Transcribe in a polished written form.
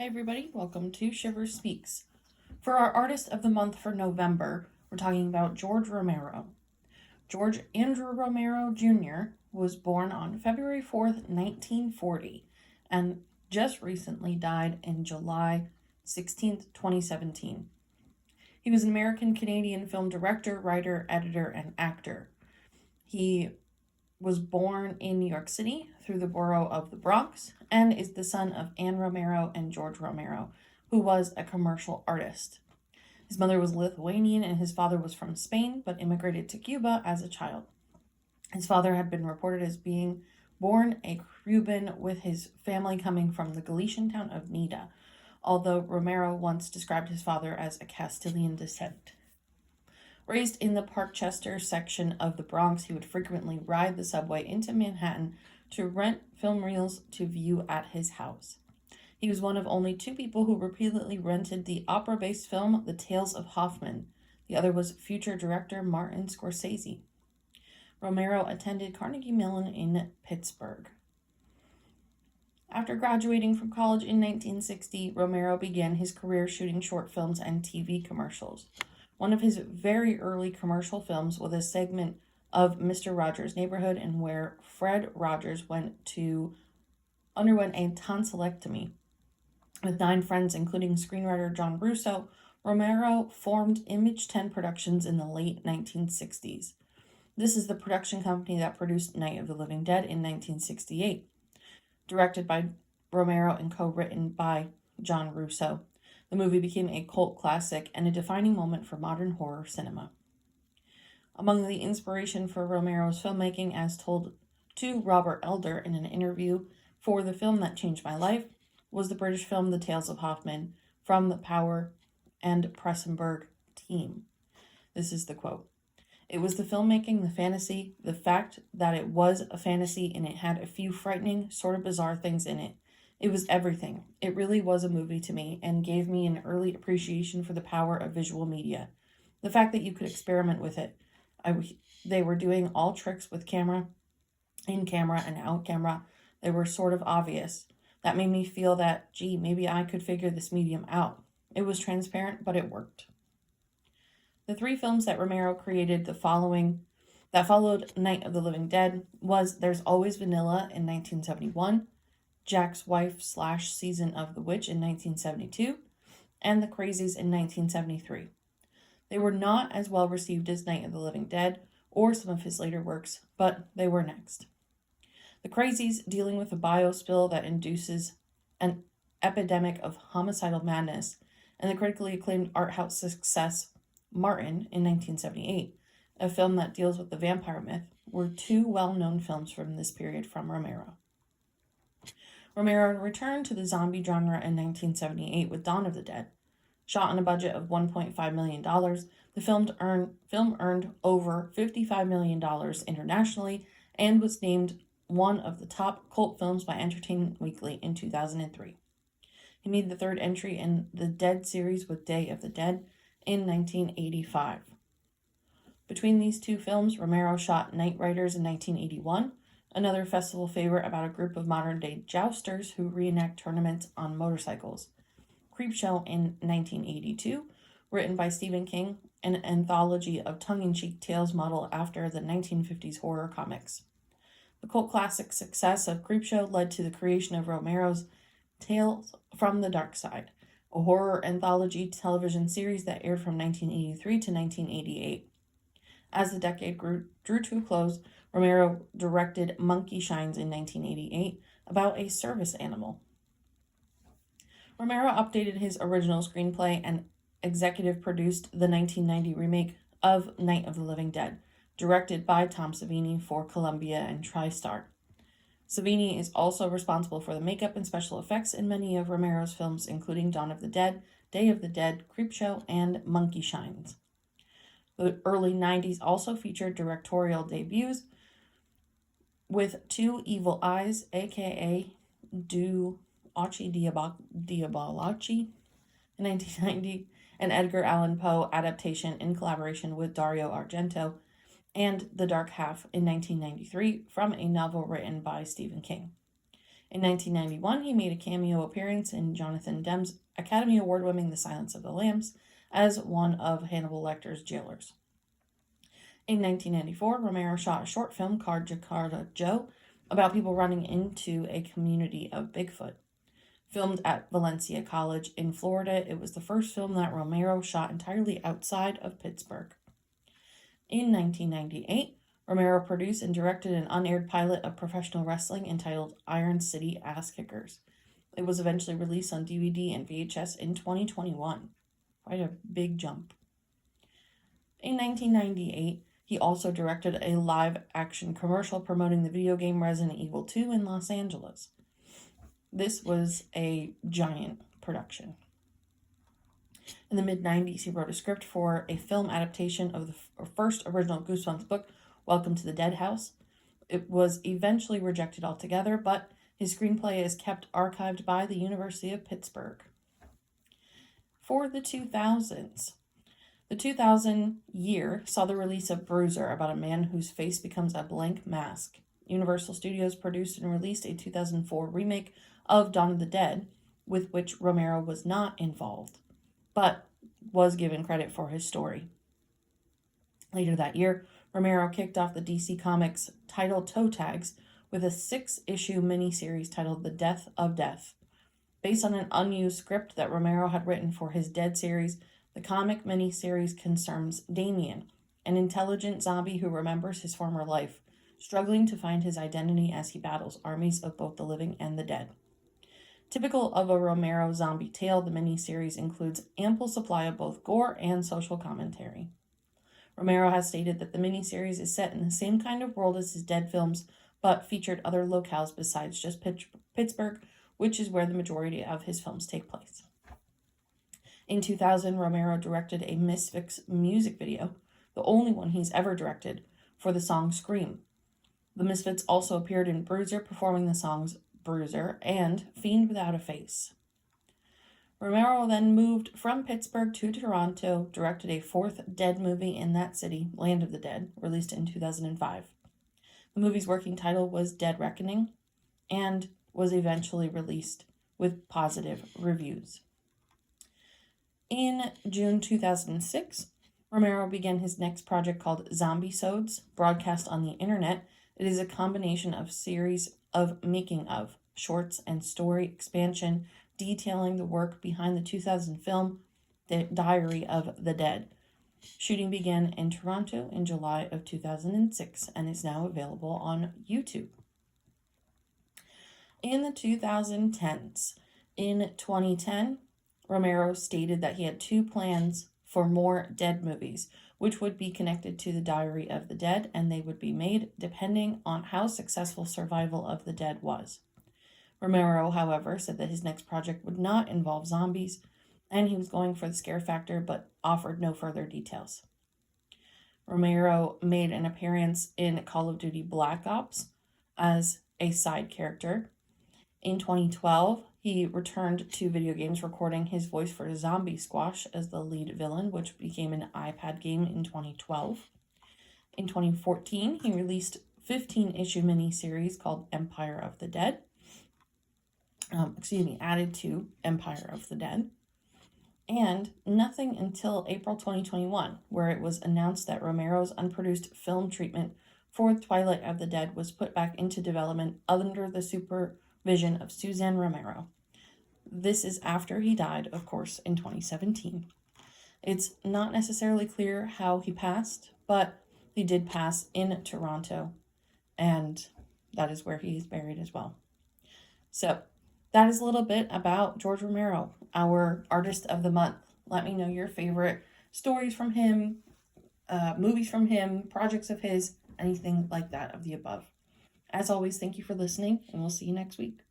Hi everybody, welcome to Shivers Speaks. For our Artist of the Month for November, we're talking about George Romero. George Andrew Romero Jr. was born on February 4th, 1940, and just recently died in July 16th, 2017. He was an American-Canadian film director, writer, editor, and actor. He was born in New York City through the borough of the Bronx and is the son of Anne Romero and George Romero, who was a commercial artist. His mother was Lithuanian and his father was from Spain, but immigrated to Cuba as a child. His father had been reported as being born a Cuban, with his family coming from the Galician town of Nida, although Romero once described his father as a Castilian descent. Raised in the Parkchester section of the Bronx, he would frequently ride the subway into Manhattan to rent film reels to view at his house. He was one of only two people who repeatedly rented the opera-based film The Tales of Hoffmann. The other was future director Martin Scorsese. Romero attended Carnegie Mellon in Pittsburgh. After graduating from college in 1960, Romero began his career shooting short films and TV commercials. One of his very early commercial films was a segment of Mr. Rogers' Neighborhood, and where Fred Rogers underwent a tonsillectomy. With 9 friends, including screenwriter John Russo, Romero formed Image 10 Productions in the late 1960s. This is the production company that produced Night of the Living Dead in 1968. Directed by Romero and co-written by John Russo, the movie became a cult classic and a defining moment for modern horror cinema. Among the inspiration for Romero's filmmaking, as told to Robert Elder in an interview for The Film That Changed My Life, was the British film The Tales of Hoffmann from the Power and Pressenberg team. This is the quote. "It was the filmmaking, the fantasy, the fact that it was a fantasy and it had a few frightening, sort of bizarre things in it. It was everything. It really was a movie to me and gave me an early appreciation for the power of visual media. The fact that you could experiment with it. They were doing all tricks with camera, in camera and out camera. They were sort of obvious. That made me feel that, gee, maybe I could figure this medium out. It was transparent, but it worked." The 3 films that Romero created that followed Night of the Living Dead was There's Always Vanilla in 1971, Jack's Wife / Season of the Witch in 1972, and The Crazies in 1973. They were not as well received as Night of the Living Dead or some of his later works, but they were next. The Crazies, dealing with a biospill that induces an epidemic of homicidal madness, and the critically acclaimed art house success Martin in 1978, a film that deals with the vampire myth, were 2 well-known films from this period from Romero. Romero returned to the zombie genre in 1978 with Dawn of the Dead. Shot on a budget of $1.5 million, the film earned over $55 million internationally and was named one of the top cult films by Entertainment Weekly in 2003. He made the 3rd entry in the Dead series with Day of the Dead in 1985. Between these 2 films, Romero shot Night Riders in 1981, another festival favorite about a group of modern-day jousters who reenact tournaments on motorcycles. Creepshow in 1982, written by Stephen King, an anthology of tongue-in-cheek tales modeled after the 1950s horror comics. The cult classic success of Creepshow led to the creation of Romero's Tales from the Dark Side, a horror anthology television series that aired from 1983 to 1988. As the decade drew to a close, Romero directed Monkey Shines in 1988, about a service animal. Romero updated his original screenplay and executive produced the 1990 remake of Night of the Living Dead, directed by Tom Savini for Columbia and TriStar. Savini is also responsible for the makeup and special effects in many of Romero's films, including Dawn of the Dead, Day of the Dead, Creepshow, and Monkey Shines. The early 90s also featured directorial debuts with 2 Evil Eyes, aka Do Occhi Diabolacci in 1990, an Edgar Allan Poe adaptation in collaboration with Dario Argento, and The Dark Half in 1993 from a novel written by Stephen King. In 1991, he made a cameo appearance in Jonathan Demm's Academy Award-winning The Silence of the Lambs as one of Hannibal Lecter's jailers. In 1994, Romero shot a short film called Jakarta Joe about people running into a community of Bigfoot. Filmed at Valencia College in Florida, it was the first film that Romero shot entirely outside of Pittsburgh. In 1998, Romero produced and directed an unaired pilot of professional wrestling entitled Iron City Ass Kickers. It was eventually released on DVD and VHS in 2021. Quite a big jump. In 1998, he also directed a live-action commercial promoting the video game Resident Evil 2 in Los Angeles. This was a giant production. In the mid-90s, he wrote a script for a film adaptation of the first original Goosebumps book, Welcome to the Dead House. It was eventually rejected altogether, but his screenplay is kept archived by the University of Pittsburgh. For the 2000s, the 2000 year saw the release of Bruiser, about a man whose face becomes a blank mask. Universal Studios produced and released a 2004 remake of Dawn of the Dead, with which Romero was not involved, but was given credit for his story. Later that year, Romero kicked off the DC Comics title Toe Tags with a 6-issue miniseries titled The Death of Death. Based on an unused script that Romero had written for his Dead series, the comic miniseries concerns Damien, an intelligent zombie who remembers his former life, struggling to find his identity as he battles armies of both the living and the dead. Typical of a Romero zombie tale, the miniseries includes ample supply of both gore and social commentary. Romero has stated that the miniseries is set in the same kind of world as his Dead films, but featured other locales besides just Pittsburgh, which is where the majority of his films take place. In 2000, Romero directed a Misfits music video, the only one he's ever directed, for the song Scream. The Misfits also appeared in Bruiser, performing the songs Bruiser and Fiend Without a Face. Romero then moved from Pittsburgh to Toronto, directed a 4th Dead movie in that city, Land of the Dead, released in 2005. The movie's working title was Dead Reckoning and was eventually released with positive reviews. In June 2006, Romero began his next project called Zombie-sodes, broadcast on the internet. It is a combination of series of making of shorts and story expansion detailing the work behind the 2000 film The Diary of the Dead. Shooting began in Toronto in July of 2006 and is now available on YouTube. In the 2010s, in 2010, Romero stated that he had 2 plans for more Dead movies, which would be connected to The Diary of the Dead, and they would be made depending on how successful Survival of the Dead was. Romero, however, said that his next project would not involve zombies, and he was going for the scare factor, but offered no further details. Romero made an appearance in Call of Duty Black Ops as a side character. In 2012, he returned to video games, recording his voice for Zombie Squash as the lead villain, which became an iPad game in 2012. In 2014, he released a 15-issue miniseries called Empire of the Dead. Added to Empire of the Dead. And nothing until April 2021, where it was announced that Romero's unproduced film treatment for Twilight of the Dead was put back into development under the supervision of Suzanne Romero. This is after he died, of course, in 2017. It's not necessarily clear how he passed, but he did pass in Toronto, and that is where he is buried as well. So, that is a little bit about George Romero, our artist of the month. Let me know your favorite stories from him, movies from him, projects of his, anything like that of the above. As always, thank you for listening, and we'll see you next week.